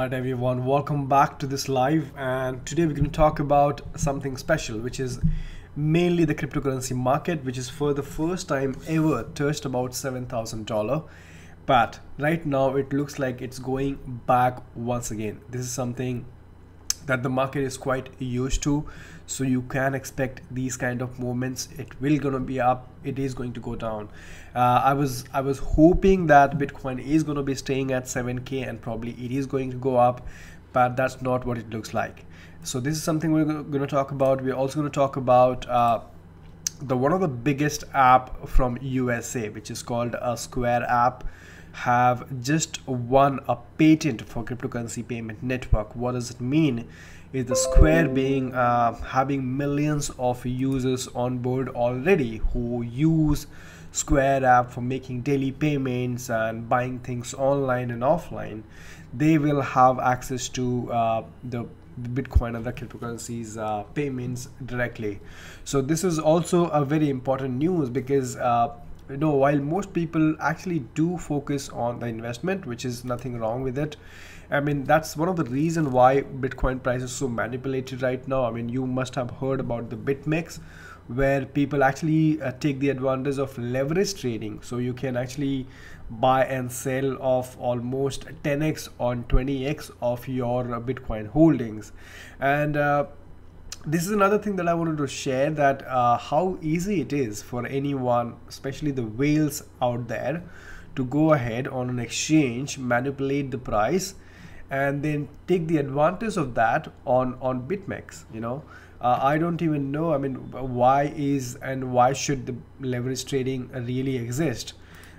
Alright everyone, welcome back to this live, and today we're going to talk about something special, which is mainly the cryptocurrency market, which is for the first time ever touched about $7,000. But right now it looks like it's going back once again. This is something that the market is quite used to, so you can expect these kind of movements. It will gonna be up, it is going to go down. I was hoping that Bitcoin is going to be staying at 7k and probably it is going to go up, but that's not what it looks like. So this is something we're going to talk about. We're also going to talk about the one of the biggest app from USA, which is called a Square app, have just won a patent for cryptocurrency payment network. What does it mean? Is the Square being having millions of users on board already who use Square app for making daily payments and buying things online and offline. They will have access to the Bitcoin and the cryptocurrencies payments directly. So this is also a very important news because while most people actually do focus on the investment, which is nothing wrong with it. I mean, that's one of the reasons why Bitcoin price is so manipulated right now. I mean, you must have heard about the BitMEX, where people actually take the advantage of leverage trading. So you can actually buy and sell of almost 10x on 20x of your Bitcoin holdings. And this is another thing that I wanted to share, that how easy it is for anyone, especially the whales out there, to go ahead on an exchange, manipulate the price, and then take the advantage of that on BitMEX. I don't even know, I mean, why should the leverage trading really exist?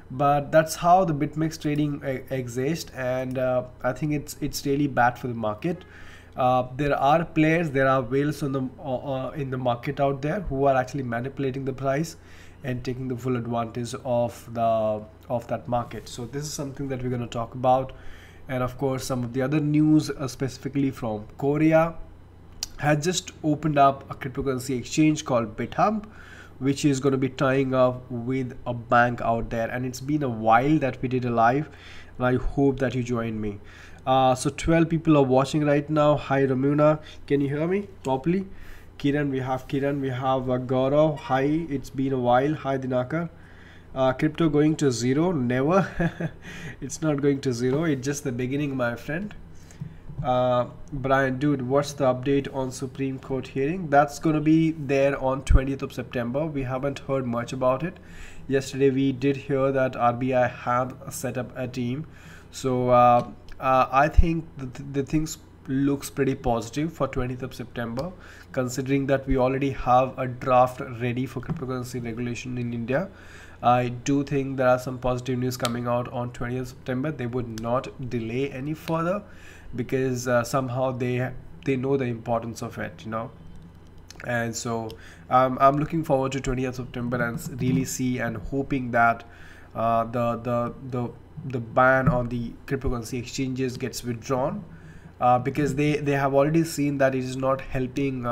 But that's how the BitMEX trading exists, and I think it's really bad for the market. There are players, there are whales on the in the market out there who are actually manipulating the price and taking the full advantage of that market. So this is something that we're going to talk about. And of course, some of the other news, specifically from Korea, had just opened up a cryptocurrency exchange called BitHub, which is going to be tying up with a bank out there. And it's been a while that we did a live, and I hope that you join me. So 12 people are watching right now. Hi Ramuna, can you hear me properly? Kiran, we have Gaurav. Hi, it's been a while. Hi Dinakar. Crypto going to zero? Never. It's not going to zero, it's just the beginning, my friend. Brian, dude, what's the update on Supreme Court hearing? That's going to be there on 20th of September. We haven't heard much about it. Yesterday we did hear that RBI had set up a team. So I think the things looks pretty positive for 20th of September, considering that we already have a draft ready for cryptocurrency regulation in India. I do think there are some positive news coming out on 20th September. They would not delay any further because somehow they know the importance of it, and so I'm looking forward to 20th September and really see and hoping that the ban on the cryptocurrency exchanges gets withdrawn, because they have already seen that it is not helping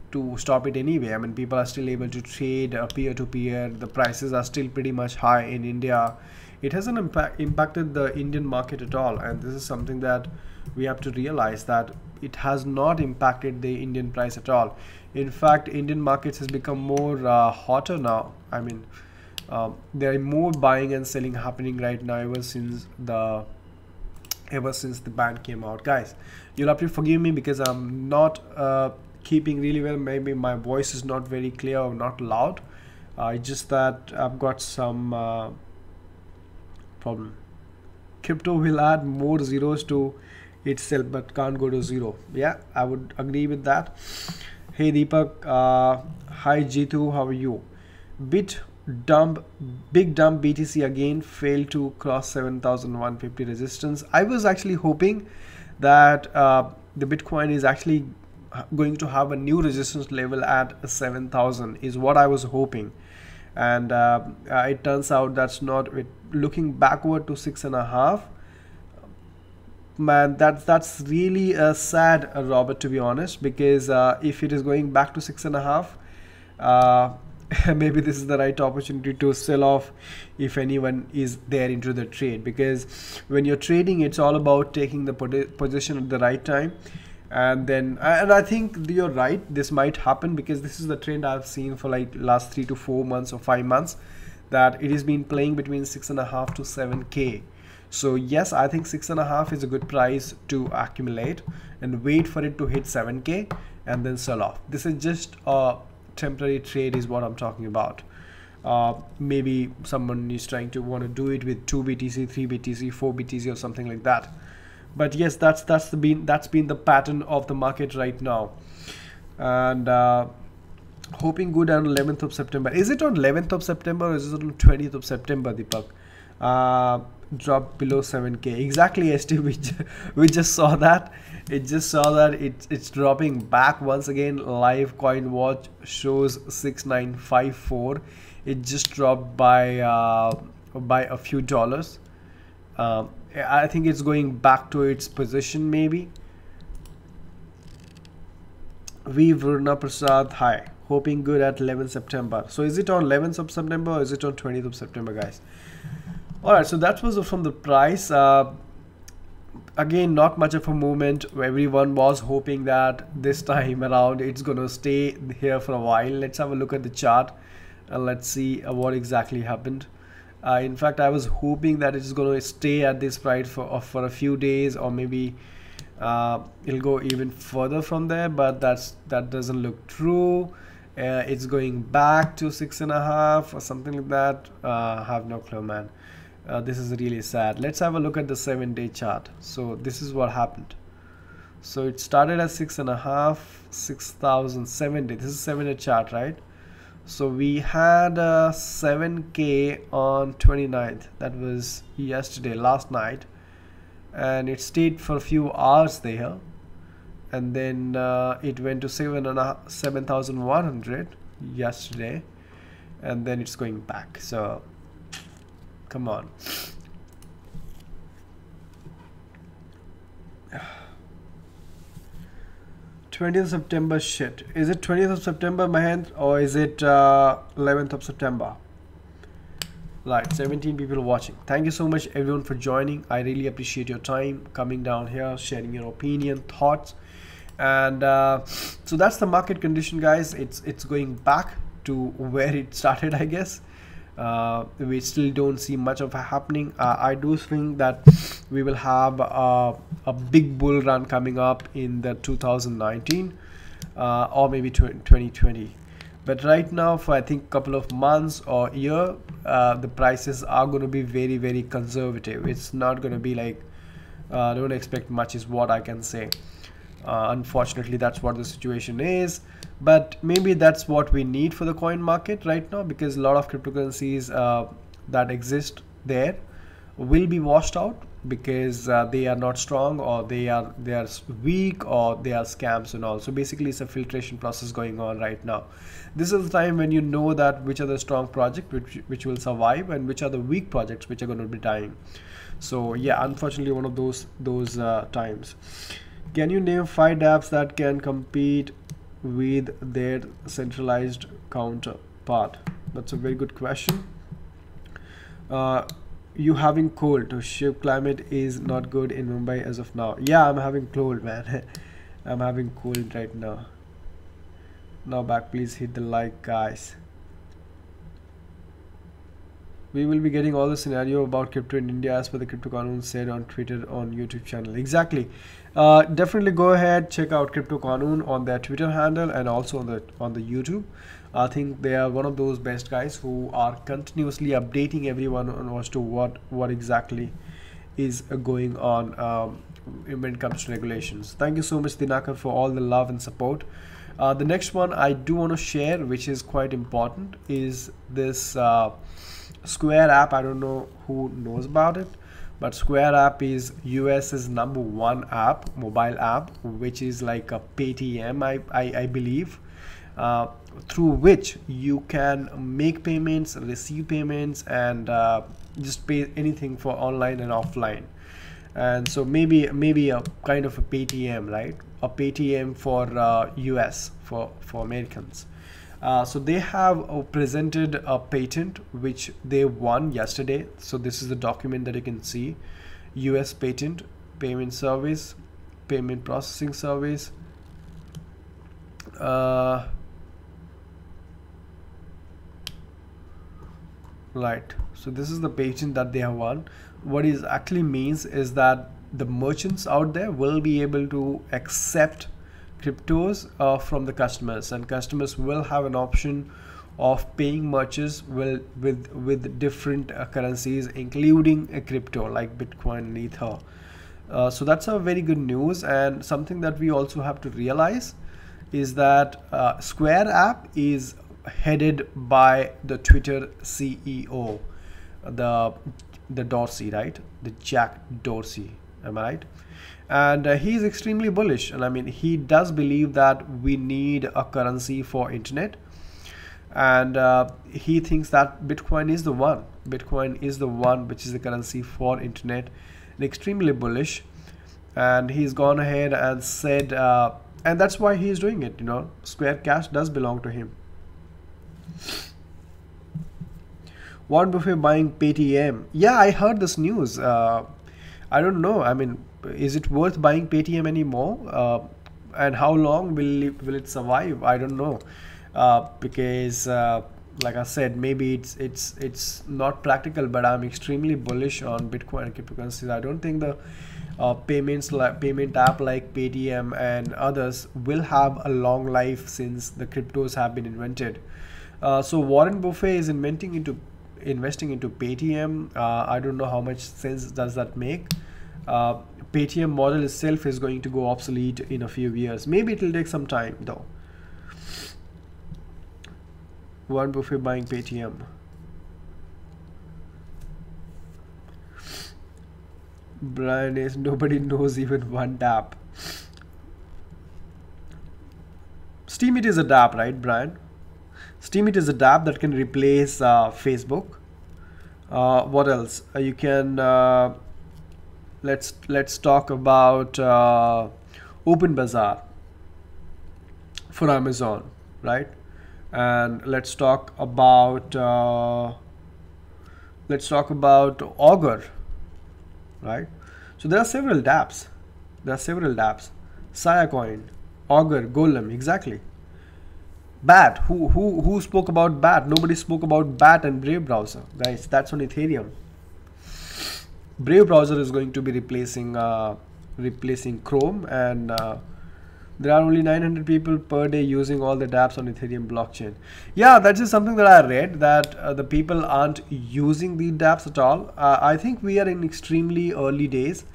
to stop it anyway. I mean, people are still able to trade peer-to-peer. The prices are still pretty much high in India. It hasn't impacted the Indian market at all, and this is something that we have to realize, that it has not impacted the Indian price at all. In fact, Indian markets has become more hotter now. I mean, there are more buying and selling happening right now ever since the ban came out. Guys, you'll have to forgive me because I'm not keeping really well. Maybe my voice is not very clear or not loud. It's just that I've got some problem. Crypto will add more zeros to itself but can't go to zero. Yeah, I would agree with that. Hey Deepak, hi Jitu, how are you? Big dump BTC again failed to cross 7,150 resistance. I was actually hoping that the Bitcoin is actually going to have a new resistance level at 7,000 is what I was hoping, and it turns out that's not it. Looking backward to 6.5, man, that's really sad, Robert, to be honest, because if it is going back to 6.5, maybe this is the right opportunity to sell off if anyone is there into the trade, because when you're trading, it's all about taking the position at the right time. And then and I think you're right, this might happen, because this is the trend I've seen for like last 3 to 4 months or 5 months, that it has been playing between 6.5 to 7k. So yes, I think 6.5 is a good price to accumulate and wait for it to hit 7k and then sell off. This is just a temporary trade is what I'm talking about. Maybe someone is trying to want to do it with 2 BTC, 3 BTC, 4 BTC or something like that. But yes, that's been the pattern of the market right now. And hoping good on 11th of September. Is it on 11th of September or is it on 20th of September, Deepak? Drop below 7k. Exactly, ST. We just saw that. It's dropping back once again. Live coin watch shows 6954. It just dropped by a few dollars. I think it's going back to its position maybe. V Vruna Prasad, hi. Hoping good at 11th September. So is it on 11th of September or is it on 20th of September, guys? Alright, so that was from the price. Again, not much of a movement. Everyone was hoping that this time around it's gonna stay here for a while. Let's have a look at the chart and let's see what exactly happened. In fact, I was hoping that it's going to stay at this price for a few days, or maybe it'll go even further from there, but that doesn't look true. It's going back to 6.5 or something like that. I have no clue, man. This is really sad. Let's have a look at the 7-day chart. So this is what happened. So it started at 6.5, 6,000, 7 day. This is 7-day chart, right? So we had 7k on 29th. That was yesterday, last night, and it stayed for a few hours there, and then it went to 7,100 yesterday, and then it's going back. So come on. 20th of September, shit. Is it 20th of September, Mahendra, or is it 11th of September? Right, 17 people watching. Thank you so much everyone for joining. I really appreciate your time coming down here, sharing your opinion, thoughts. And so that's the market condition, guys. It's going back to where it started, I guess. We still don't see much of a happening. I do think that we will have a big bull run coming up in the 2019 or maybe 2020. But right now, for I think a couple of months or year, the prices are going to be very, very conservative. It's not going to be like don't expect much is what I can say. Unfortunately, that's what the situation is. But maybe that's what we need for the coin market right now, because a lot of cryptocurrencies that exist there will be washed out because they are not strong, or they are weak, or they are scams and all. So basically it's a filtration process going on right now. This is the time when you know that which are the strong projects which will survive, and which are the weak projects which are going to be dying. So yeah, unfortunately one of those times. Can you name 5 dApps that can compete with their centralized counterpart? That's a very good question. You having cold? To ship climate is not good in Mumbai as of now. Yeah, I'm having cold, man. I'm having cold right now. Now back, please hit the like, guys. We will be getting all the scenario about crypto in India as per the Crypto Qanun said on Twitter, on YouTube channel. Exactly. Definitely go ahead, check out Crypto Qanun on their Twitter handle and also on the YouTube. I think they are one of those best guys who are continuously updating everyone on as to what exactly is going on when it comes to regulations. Thank you so much, Dinakar, for all the love and support. The next one I do want to share, which is quite important, is this Square app. I don't know who knows about it, but Square app is US's #1 app, mobile app, which is like a Paytm, I believe, through which you can make payments, receive payments, and just pay anything for online and offline. And so maybe a kind of a Paytm, right? A Paytm for US, for Americans. So they have presented a patent which they won yesterday. So this is the document that you can see. US patent, payment service, payment processing service. Right, so this is the patent that they have won. What it actually means is that the merchants out there will be able to accept cryptos from the customers, and customers will have an option of paying merchants with different currencies, including a crypto like Bitcoin and Ether. So that's a very good news, and something that we also have to realize is that Square app is headed by the Twitter CEO, the Dorsey, right? The Jack Dorsey, am I right? And he's extremely bullish, and I mean, he does believe that we need a currency for internet, and he thinks that Bitcoin is the one. Bitcoin is the one which is the currency for internet, and extremely bullish. And he's gone ahead and said, and that's why he's doing it. You know, Square Cash does belong to him. Warren Buffett buying Paytm. Yeah, I heard this news. I don't know. I mean, is it worth buying Paytm anymore? And how long will it survive? I don't know. Because like I said, maybe it's not practical, but I'm extremely bullish on Bitcoin and cryptocurrencies. I don't think the payment app like Paytm and others will have a long life since the cryptos have been invented. So Warren Buffett is investing into Paytm. I don't know how much sense does that make. Paytm model itself is going to go obsolete in a few years. Maybe it will take some time though. Warren Buffett buying Paytm. Brian is nobody knows even one dApp. Steemit is a dApp, right, Brian? Steemit is a dApp that can replace Facebook. What else? You can let's talk about OpenBazaar for Amazon, right? And let's talk about Augur, right? So there are several dApps. Siacoin, Augur, Golem, exactly. BAT. Who spoke about BAT? Nobody spoke about BAT and Brave browser, guys. That's on Ethereum. Brave browser is going to be replacing Chrome, and there are only 900 people per day using all the dApps on Ethereum blockchain. Yeah, that is something that I read, that the people aren't using the dApps at all. I think we are in extremely early days,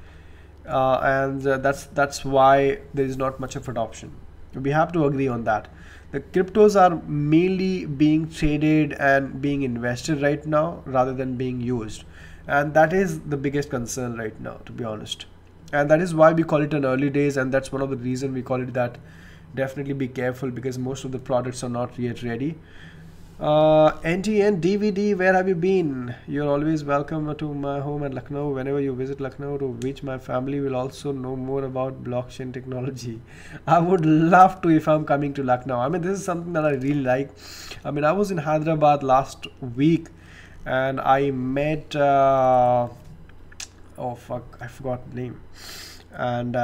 and that's why there is not much of adoption. We have to agree on that. The cryptos are mainly being traded and being invested right now rather than being used. And that is the biggest concern right now, to be honest. And that is why we call it an early days, and that's one of the reasons we call it that. Definitely be careful, because most of the products are not yet ready. NTN DVD, where have you been? You're always welcome to my home at Lucknow. Whenever you visit Lucknow, to which my family will also know more about blockchain technology. I would love to if I'm coming to Lucknow. I mean, this is something that I really like. I mean, I was in Hyderabad last week, and I met oh fuck, I forgot the name. And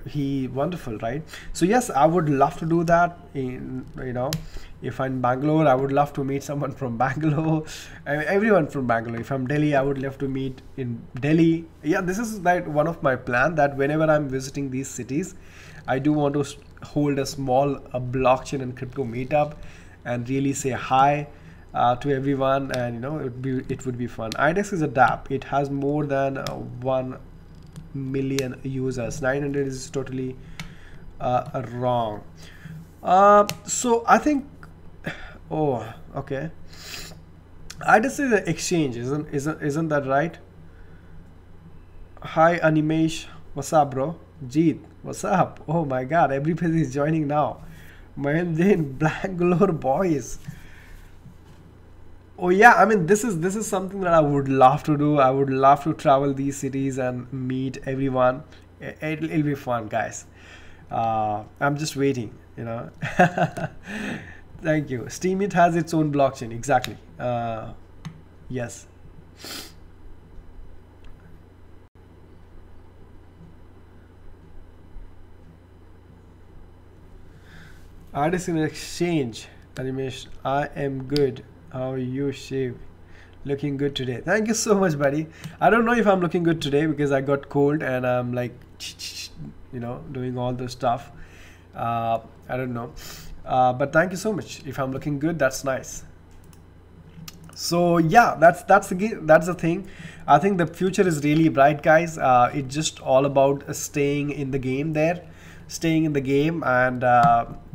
he wonderful, right? So yes, I would love to do that. If I'm Bangalore, I would love to meet someone from Bangalore. Everyone from Bangalore. If I'm Delhi, I would love to meet in Delhi. Yeah, this is like one of my plan, that whenever I'm visiting these cities, I do want to hold a small blockchain and crypto meetup and really say hi to everyone, and it would be fun. IDEX is a dApp. It has more than 1 million users. 900 is totally wrong. So I think, oh, okay. IDEX is an exchange, isn't that right? Hi Animesh, what's up, bro? Jeet, what's up? Oh my god, everybody is joining now. Mahendin, Bangalore boys. Oh yeah, I mean, this is something that I would love to do. I would love to travel these cities and meet everyone. It'll be fun, guys. I'm just waiting, Thank you. Steemit has its own blockchain. Exactly. Yes. Artist in exchange. Animation. I am good. How are you, Shiv? Looking good today. Thank you so much, buddy. I don't know if I'm looking good today because I got cold and I'm like, doing all the stuff. I don't know. But thank you so much. If I'm looking good, that's nice. So yeah, that's the thing. I think the future is really bright, guys. It's just all about staying in the game there, staying in the game, and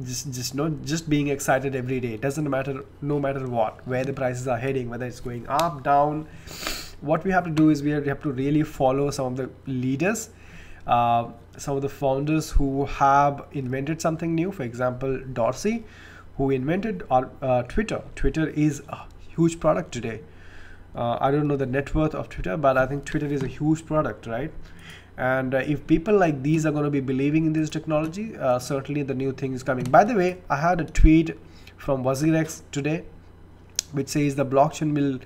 just being excited every day. It doesn't matter, no matter what, where the prices are heading, whether it's going up, down. What we have to do is we have to really follow some of the leaders, some of the founders who have invented something new. For example, Dorsey, who invented Twitter. Twitter is a huge product today. I don't know the net worth of Twitter, but I think Twitter is a huge product, right? And if people like these are going to be believing in this technology, certainly the new thing is coming. By the way, I had a tweet from WazirX today, which says the blockchain will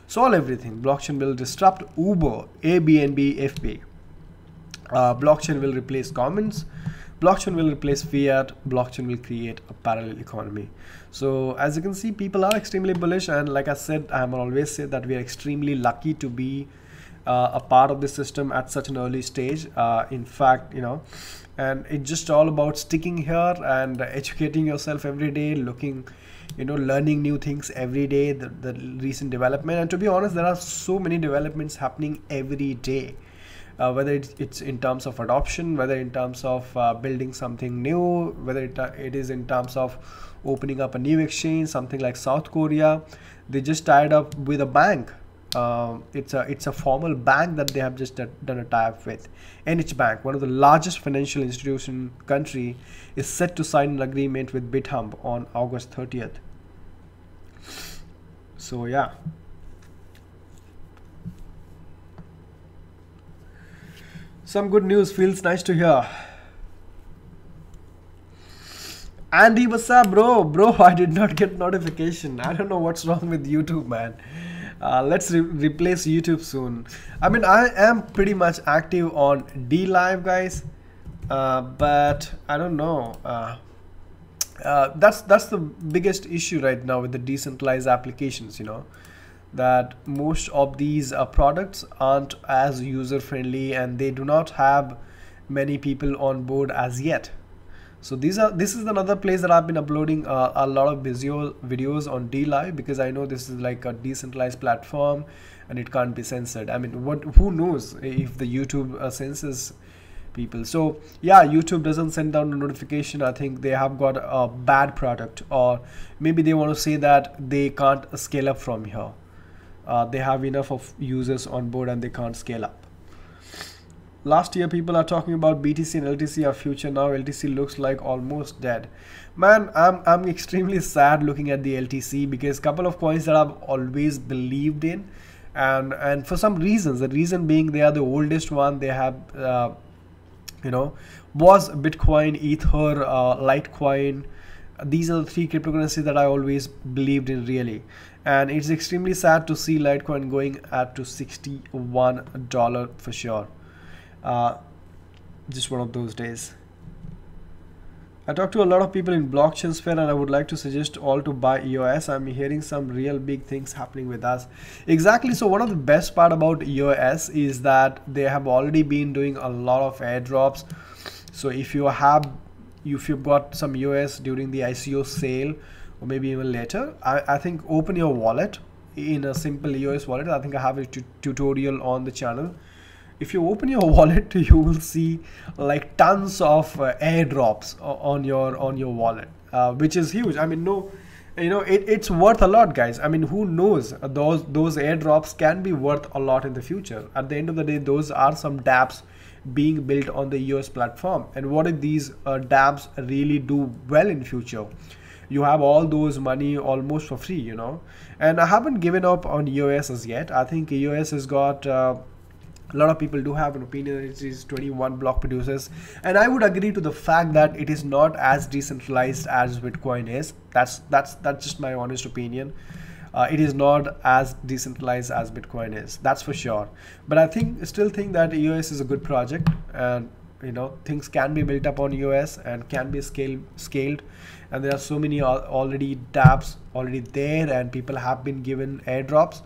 solve everything. Blockchain will disrupt Uber, Airbnb, FB. Blockchain will replace governments. Blockchain will replace fiat. Blockchain will create a parallel economy. So as you can see, people are extremely bullish, and like I said, I have always said that we are extremely lucky to be a part of this system at such an early stage. In fact, and it's just all about sticking here and educating yourself every day, looking, learning new things every day, the recent development. And to be honest, there are so many developments happening every day. Whether it's in terms of adoption, whether in terms of building something new, whether it is in terms of opening up a new exchange, something like South Korea. They just tied up with a bank. It's a formal bank that they have just done a tie-up with. NH Bank, one of the largest financial institution country, is set to sign an agreement with BitHub on August 30th. So yeah. Some good news, feels nice to hear. Andy, what's up, bro? Bro, I did not get notification. I don't know what's wrong with YouTube, man. Let's replace YouTube soon. I mean, I am pretty much active on DLive, guys, but I don't know. That's the biggest issue right now with the decentralized applications. That most of these products aren't as user friendly, and they do not have many people on board as yet. So this is another place that I've been uploading a lot of videos on DLive, because I know this is like a decentralized platform and it can't be censored. I mean, who knows if the YouTube censors people. So yeah, YouTube doesn't send down a notification. I think they have got a bad product, or maybe they want to say that they can't scale up from here. They have enough of users on board and they can't scale up. Last year, people are talking about BTC and LTC are future. Now LTC looks like almost dead. Man, I'm extremely sad looking at the LTC, because a couple of coins that I've always believed in, and for some reasons, the reason being they are the oldest one. They have was Bitcoin, Ether, Litecoin. These are the three cryptocurrencies that I always believed in, really. And it's extremely sad to see Litecoin going at to $61 for sure. Just one of those days. I talked to a lot of people in blockchain sphere, and I would like to suggest all to buy EOS. I'm hearing some real big things happening with us. Exactly. So one of the best part about EOS is that they have already been doing a lot of airdrops. So if you've got some EOS during the ICO sale, or maybe even later, I think open your wallet in a simple EOS wallet. I think I have a tutorial on the channel. If you open your wallet, you will see like tons of airdrops on your wallet, which is huge. I mean, it's worth a lot, guys. I mean, who knows? Those airdrops can be worth a lot in the future. At the end of the day, those are some dApps being built on the EOS platform. And what if these dApps really do well in future? You have all those money almost for free, And I haven't given up on EOS as yet. I think EOS has got A lot of people do have an opinion it is 21 block producers, and I would agree to the fact that it is not as decentralized as Bitcoin is. That's just my honest opinion. It is not as decentralized as Bitcoin is, that's for sure. But I still think that EOS is a good project, and you know, things can be built up on EOS and can be scaled, and there are so many already dApps already there, and people have been given airdrops.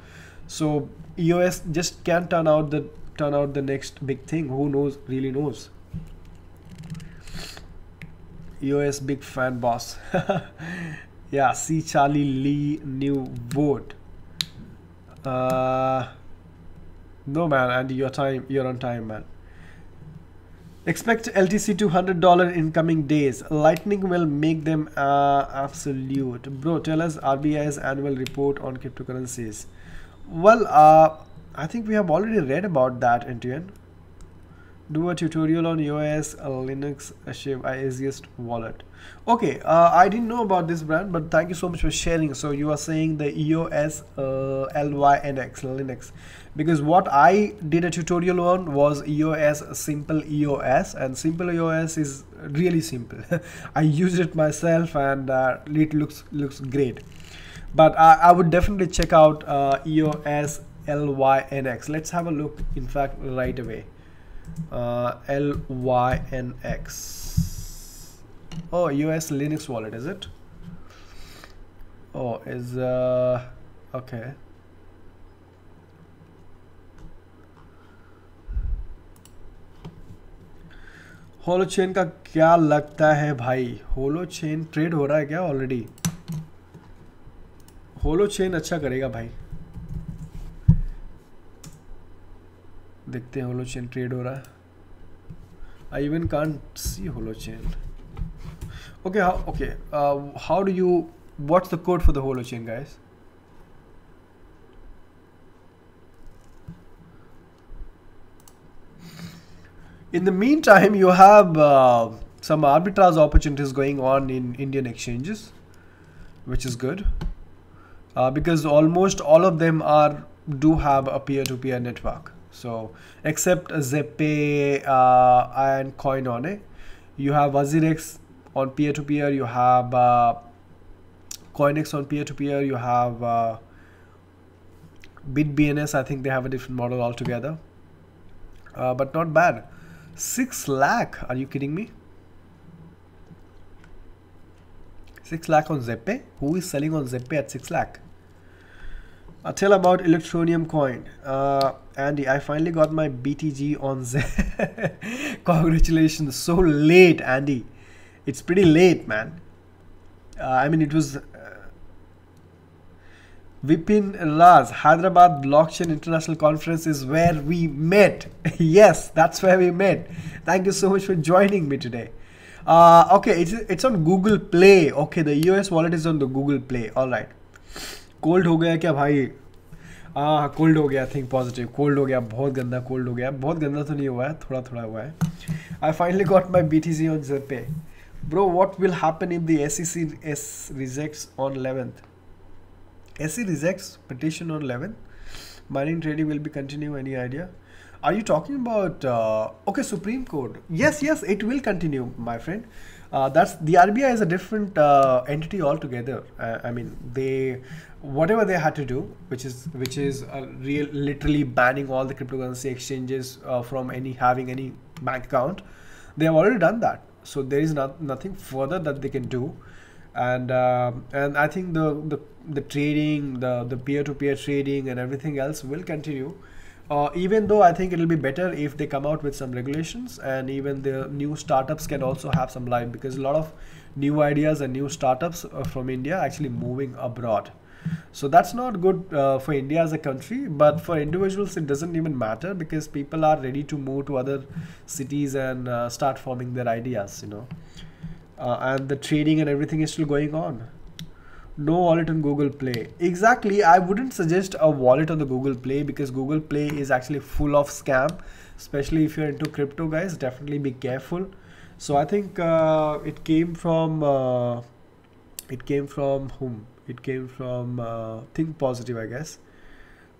So EOS just can turn out the next big thing. Who knows, really knows. EOS big fan boss. Yeah, see Charlie Lee new vote. No man, Andy, you're on time, man. Expect LTC to $100 in coming days. Lightning will make them absolute. Bro, tell us RBI's annual report on cryptocurrencies. Well, I think we have already read about that, Intuian. Do a tutorial on EOS, Linux, Shiv, easiest wallet. Okay, I didn't know about this brand, but thank you so much for sharing. So you are saying the EOS LYNX, Linux, because what I did a tutorial on was EOS, simple EOS, and simple EOS is really simple. I used it myself, and it looks great. But I would definitely check out EOS LYNX. Let's have a look, in fact, right away. LYNX. Oh, EOS Linux wallet, is it? Oh, is okay. Hollow chain का क्या लगता है भाई? होलो chain trade हो रहा है क्या already? होलो chain अच्छा करेगा भाई, देखते हैं। होलो चेन ट्रेड हो रहा है। I even can't see hollow chain. Okay, how do you, what's the code for the hollow chain guys? In the meantime, you have some arbitrage opportunities going on in Indian exchanges, which is good, because almost all of them do have a peer-to-peer network. So except ZPay and Coinone, you have WazirX on peer-to-peer, you have CoinX on peer-to-peer, you have BitBNS. I think they have a different model altogether, but not bad. 6 lakh, are you kidding me? 6 lakh on ZPay? Who is selling on ZPay at 6 lakh? Tell about Electronium coin. Andy, I finally got my BTG on Z. Congratulations. So late, Andy. It's pretty late, man. I mean, it was Vipin Raz, Hyderabad Blockchain International Conference is where we met. Yes, that's where we met. Thank you so much for joining me today. Okay, it's on Google Play. Okay, the EOS wallet is on the Google Play. All right. Cold हो गया क्या भाई? Cold हो गया, think positive. Cold हो गया, बहुत गंदा कोल्ड हो गया। बहुत गंदा तो नहीं हुआ है, थोड़ा थोड़ा हुआ है। I finally got my BTC on ZPay. Bro, what will happen if the SEC rejects on 11th? SEC rejects petition on 11th. Mining trading will be continue. Any idea? Are you talking about okay, Supreme Court? Yes, it will continue, my friend. That's the RBI is a different entity altogether. I mean, whatever they had to do, which is literally banning all the cryptocurrency exchanges from having any bank account. They have already done that, so there is nothing further that they can do. And I think the trading, the peer-to-peer trading and everything else will continue. Even though I think it will be better if they come out with some regulations, and even the new startups can also have some life, because a lot of new ideas and new startups from India are actually moving abroad. So that's not good for India as a country, but for individuals it doesn't even matter, because people are ready to move to other cities and start forming their ideas, you know. And the trading and everything is still going on. No wallet on Google Play. Exactly, I wouldn't suggest a wallet on the Google Play, because Google Play is actually full of scam, especially if you're into crypto, guys. Definitely be careful. So I think it came from whom? It came from Think Positive, I guess.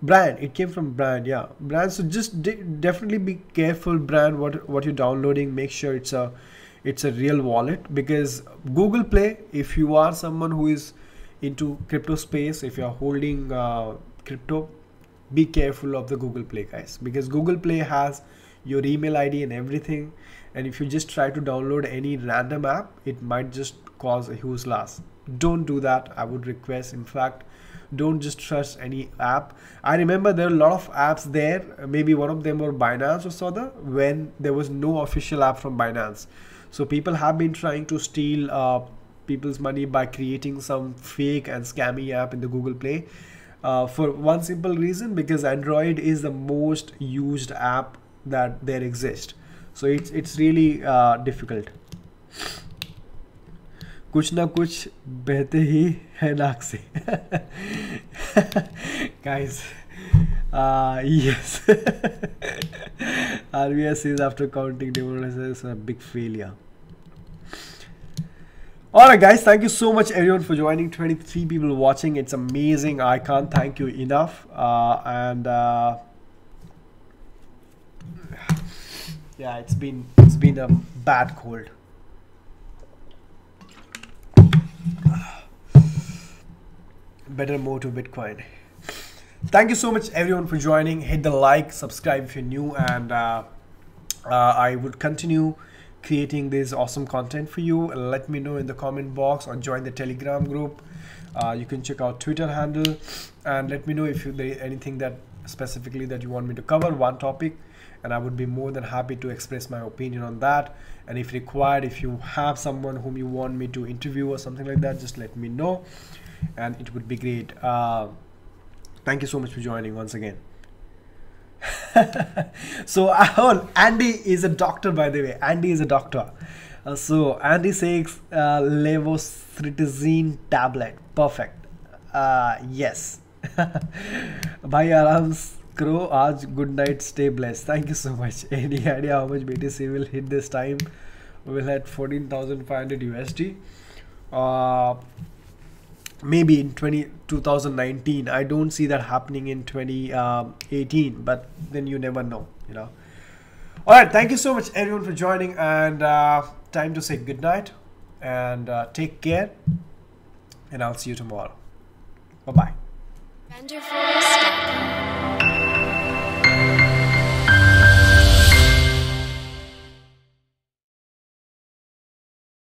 Brand, it came from brand, yeah, brand. So just definitely be careful, brand, what you're downloading. Make sure it's a real wallet, because Google Play, if you are someone who is into crypto space, if you're holding crypto, be careful of the Google Play, guys, because Google Play has your email ID and everything, and if you just try to download any random app, it might just cause a huge loss. Don't do that, I would request. In fact, don't just trust any app. I remember there are a lot of apps there, maybe one of them were Binance or so, when there was no official app from Binance. So people have been trying to steal people's money by creating some fake and scammy app in the Google Play, for one simple reason, because Android is the most used app that there exists. So it's really difficult. कुछ ना कुछ बहते ही है नाक से. Guys, yes. RBI says after counting demonetization is a big failure. Alright guys, thank you so much everyone for joining. 23 people watching, it's amazing. I can't thank you enough. Yeah, it's been a bad cold. Better move to Bitcoin. Thank you so much everyone for joining. Hit the like, subscribe if you're new, and I would continue creating this awesome content for you. Let me know in the comment box or join the Telegram group. You can check out Twitter handle, and let me know if there is anything that specifically that you want me to cover, one topic, and I would be more than happy to express my opinion on that. And if required, if you have someone whom you want me to interview or something like that, just let me know, and it would be great. Thank you so much for joining once again. So Andy is a doctor, by the way. Andy is a doctor. So Andy says levocetirizine tablet. Perfect. Yes. Bhai aram karo aaj, good night, stay blessed. Thank you so much. Any idea how much BTC will hit this time? We'll hit 14,500 USD. Maybe in 2019. I don't see that happening in 2018, but then you never know, you know. All right, thank you so much everyone for joining, and time to say good night, and take care, and I'll see you tomorrow. Bye bye.